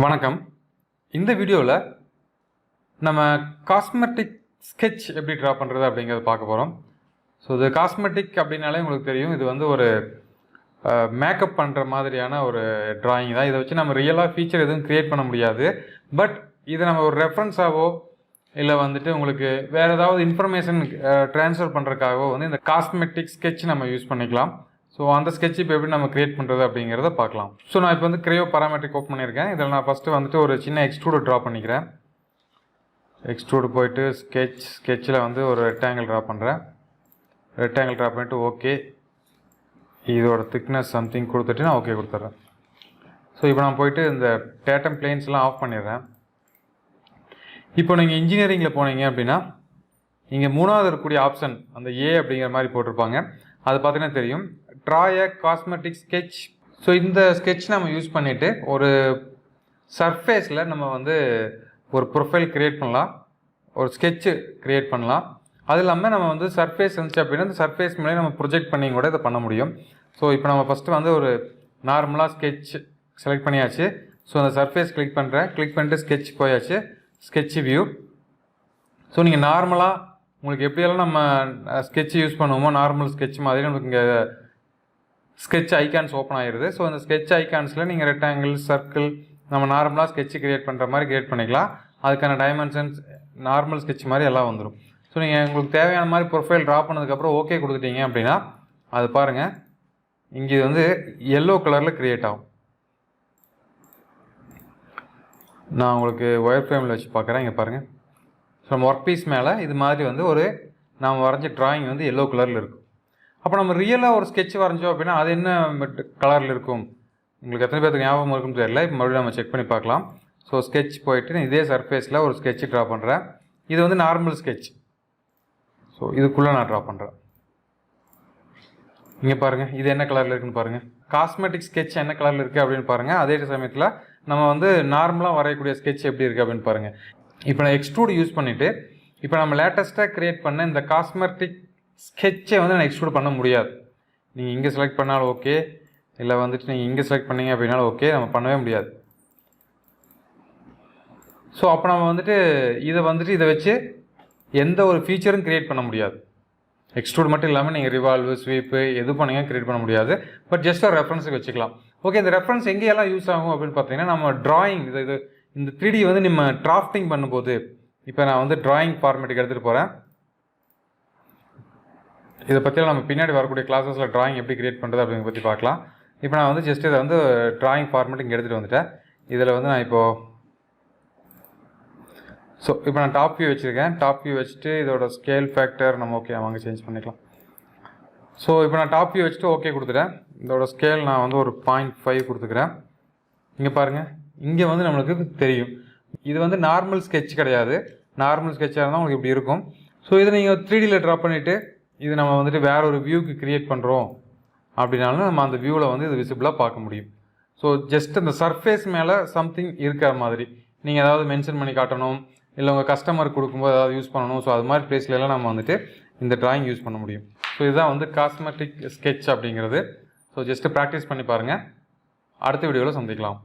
வணக்கம். இந்த வீடியோவில் நம்ம காஸ்மெட்டிக் ஸ்கெட்ச் எப்படி ட்ரா பண்ணுறது அப்படிங்கிறத பார்க்க போகிறோம். ஸோ இது காஸ்மெட்டிக் அப்படின்னாலே உங்களுக்கு தெரியும், இது வந்து ஒரு மேக்கப் பண்ணுற மாதிரியான ஒரு ட்ராயிங் தான். இதை வச்சு நம்ம ரியலாக ஃபீச்சர் எதுவும் க்ரியேட் பண்ண முடியாது. பட் இதை நம்ம ஒரு ரெஃபரன்ஸாகவோ இல்லை வந்துட்டு உங்களுக்கு வேறு ஏதாவது இன்ஃபர்மேஷன் ட்ரான்ஸ்ஃபர் பண்ணுறதுக்காகவோ வந்து இந்த காஸ்மெட்டிக் ஸ்கெட்ச் நம்ம யூஸ் பண்ணிக்கலாம். ஸோ அந்த ஸ்கெட்ச் இப்போ எப்படி நம்ம க்ரியேட் பண்ணுறது அப்படிங்கிறத பார்க்கலாம். ஸோ நான் இப்போ வந்து Creo பாராமெட்ரிக் ஓப்பன் பண்ணியிருக்கேன். இதில் நான் ஃபஸ்ட்டு வந்துட்டு ஒரு சின்ன எக்ஸ்ட்ரூடு ட்ரா பண்ணிக்கிறேன். எக்ஸ்ட்ரூடு போயிட்டு ஸ்கெட்சில் வந்து ஒரு ரெக்டாங்கிள் ட்ரா பண்ணுறேன். ரெக்டாங்கிள் ட்ரா பண்ணிவிட்டு ஓகே, இதோட திக்னஸ் சம்திங் கொடுத்துட்டு நான் ஓகே கொடுத்துட்றேன். ஸோ இப்போ நான் போயிட்டு இந்த டேட்டம் பிளேன்ஸ்லாம் ஆஃப் பண்ணிடுறேன். இப்போ நீங்கள் இன்ஜினியரிங்கில் போனீங்க அப்படின்னா இங்கே மூணாவது இருக்கக்கூடிய ஆப்ஷன் அந்த ஏ அப்படிங்கிற மாதிரி போட்டிருப்பாங்க. அது பார்த்தீங்கன்னா தெரியும், ட்ரா எ காஸ்மெட்டிக் ஸ்கெட்ச். ஸோ இந்த ஸ்கெட்ச் நம்ம யூஸ் பண்ணிவிட்டு ஒரு சர்ஃபேஸில் நம்ம வந்து ஒரு ப்ரொஃபைல் க்ரியேட் பண்ணலாம், ஒரு ஸ்கெட்சு க்ரியேட் பண்ணலாம். அது இல்லாமல் நம்ம வந்து சர்ஃபேஸ் இருந்துச்சு அப்படின்னா அந்த சர்ஃபேஸ் மேலே நம்ம ப்ரொஜெக்ட் பண்ணி கூட இதை பண்ண முடியும். ஸோ இப்போ நம்ம ஃபஸ்ட்டு வந்து ஒரு நார்மலாக ஸ்கெட்ச் செலக்ட் பண்ணியாச்சு. ஸோ அந்த சர்ஃபேஸ் கிளிக் பண்ணிட்டு ஸ்கெட்ச் போயாச்சு, ஸ்கெட்ச் வியூ. ஸோ நீங்கள் நார்மலாக உங்களுக்கு எப்படியெல்லாம் நம்ம ஸ்கெட்ச் யூஸ் பண்ணுவோமோ நார்மல் ஸ்கெட்ச் மாதிரி நமக்கு இங்கே ஸ்கெட்ச் ஐக்கான்ஸ் ஓப்பன் ஆகிடுது. ஸோ அந்த ஸ்கெட்ச் ஐக்கான்ஸில் நீங்கள் ரெக்டாங்கிள், சர்க்கிள், நம்ம நார்மலாக ஸ்கெட்ச் க்ரியேட் பண்ணுற மாதிரி க்ரியேட் பண்ணிக்கலாம். அதுக்கான டைமென்ஷன்ஸ் நார்மல் ஸ்கெட்ச் மாதிரி எல்லாம் வந்துடும். ஸோ நீங்கள் உங்களுக்கு தேவையான மாதிரி ப்ரொஃபைல் ட்ரா பண்ணதுக்கப்புறம் ஓகே கொடுத்துட்டீங்க அப்படின்னா அது பாருங்கள், இங்கே வந்து எல்லோ கலரில் க்ரியேட் ஆகும். நான் உங்களுக்கு ஒயர் ஃப்ரேமில் வச்சு பார்க்குறேன். இங்கே பாருங்கள், ஸோ நம்ம ஒர்க் பீஸ் மேலே இது மாதிரி வந்து ஒரு நாம் வரைஞ்ச ட்ராயிங் வந்து எல்லோ கலரில் இருக்கும். அப்போ நம்ம ரியலாக ஒரு ஸ்கெட்ச் வரைஞ்சோம் அப்படின்னா அது என்ன கலரில் இருக்கும், உங்களுக்கு எத்தனை பேருக்கு ஞாபகம் இருக்குன்னு தெரியல. இப்போ மறுபடியும் நம்ம செக் பண்ணி பார்க்கலாம். ஸோ ஸ்கெட்ச் போயிட்டு இதே சர்ஃபேஸில் ஒரு ஸ்கெட்ச் ட்ரா பண்ணுறேன். இது வந்து நார்மல் ஸ்கெட்ச். ஸோ இதுக்குள்ளே நான் ட்ரா பண்ணுறேன். இங்கே பாருங்கள், இது என்ன கலரில் இருக்குன்னு பாருங்கள். காஸ்மெட்டிக் ஸ்கெட்ச் என்ன கலரில் இருக்குது அப்படின்னு பாருங்கள். அதே சமயத்தில் நம்ம வந்து நார்மலாக வரையக்கூடிய ஸ்கெட்ச் எப்படி இருக்குது அப்படின்னு பாருங்கள். இப்போ நான் எக்ஸ்ட்ரூட் யூஸ் பண்ணிவிட்டு இப்போ நம்ம லேட்டஸ்ட்டாக க்ரியேட் பண்ண இந்த காஸ்மெட்டிக் ஸ்கெட்சை வந்து நான் எக்ஸ்ட்ரூட் பண்ண முடியாது. நீங்கள் இங்கே செலக்ட் பண்ணாலும் ஓகே, இல்லை வந்துட்டு நீங்கள் இங்கே செலக்ட் பண்ணீங்க அப்படின்னாலும் ஓகே, நம்ம பண்ணவே முடியாது. ஸோ அப்போ நம்ம வந்துட்டு இதை வச்சு எந்த ஒரு ஃபீச்சரும் க்ரியேட் பண்ண முடியாது. எக்ஸ்ட்ரூட் மட்டும் இல்லாமல் நீங்கள் ரிவால்வு, ஸ்வீப்பு எது பண்ணீங்க க்ரியேட் பண்ண முடியாது. பட் ஜஸ்ட் ஒரு ரெஃபரன்ஸுக்கு வச்சுக்கலாம். ஓகே, இந்த ரெஃபரன்ஸ் எங்கேயெல்லாம் யூஸ் ஆகும் அப்படின்னு பார்த்தீங்கன்னா நம்ம ட்ராயிங் இந்த 3D வந்து நம்ம டிராஃப்டிங் பண்ணும்போது, இப்போ நான் வந்து ட்ராயிங் ஃபார்மேட்டுக்கு எடுத்துகிட்டு போகிறேன். இதை பற்றியெல்லாம் நம்ம பின்னாடி வரக்கூடிய கிளாஸஸில் ட்ராயிங் எப்படி க்ரியேட் பண்ணுறது அப்படிங்கிறத பற்றி பார்க்கலாம். இப்போ நான் வந்து ஜஸ்ட் இதை வந்து ட்ராயிங் ஃபார்மேட் இங்கே எடுத்துகிட்டு வந்துட்டேன். இதில் வந்து நான் இப்போ நான் டாப் வியூ வச்சுருக்கேன். டாப் வியூ வச்சுட்டு இதோட ஸ்கேல் ஃபேக்டர் நம்ம வாங்க சேஞ்ச் பண்ணிக்கலாம். ஸோ இப்போ நான் டாப் வியூ வச்சுட்டு ஓகே கொடுத்துட்டேன். இதோட ஸ்கேல் நான் வந்து ஒரு 0.5 கொடுத்துக்கிறேன். இங்கே பாருங்கள், இங்கே வந்து நம்மளுக்கு தெரியும் இது வந்து நார்மல் ஸ்கெட்ச் கிடையாது. நார்மல் ஸ்கெட்சாக இருந்தால் உங்களுக்கு இப்படி இருக்கும். ஸோ இதை நீங்கள் 3Dயில் ட்ரா பண்ணிவிட்டு இது நம்ம வந்துட்டு வேறு ஒரு வியூக்கு க்ரியேட் பண்ணுறோம் அப்படின்னாலும் நம்ம அந்த வியூவில் வந்து இது விசிபிளாக பார்க்க முடியும். ஸோ ஜஸ்ட் அந்த சர்ஃபேஸ் மேலே சம்திங் இருக்கிற மாதிரி நீங்கள் ஏதாவது மென்ஷன் பண்ணி காட்டணும், இல்லை உங்கள் கஸ்டமருக்கு கொடுக்கும்போது ஏதாவது யூஸ் பண்ணணும். ஸோ அது மாதிரி பிளேஸ்லாம் நம்ம வந்துட்டு இந்த ட்ராயிங் யூஸ் பண்ண முடியும். ஸோ இதுதான் வந்து காஸ்மெட்டிக் ஸ்கெட்ச் அப்படிங்கிறது. ஸோ ஜஸ்ட்டு ப்ராக்டிஸ் பண்ணி பாருங்கள். அடுத்த வீடியோவில் சந்திக்கலாம்.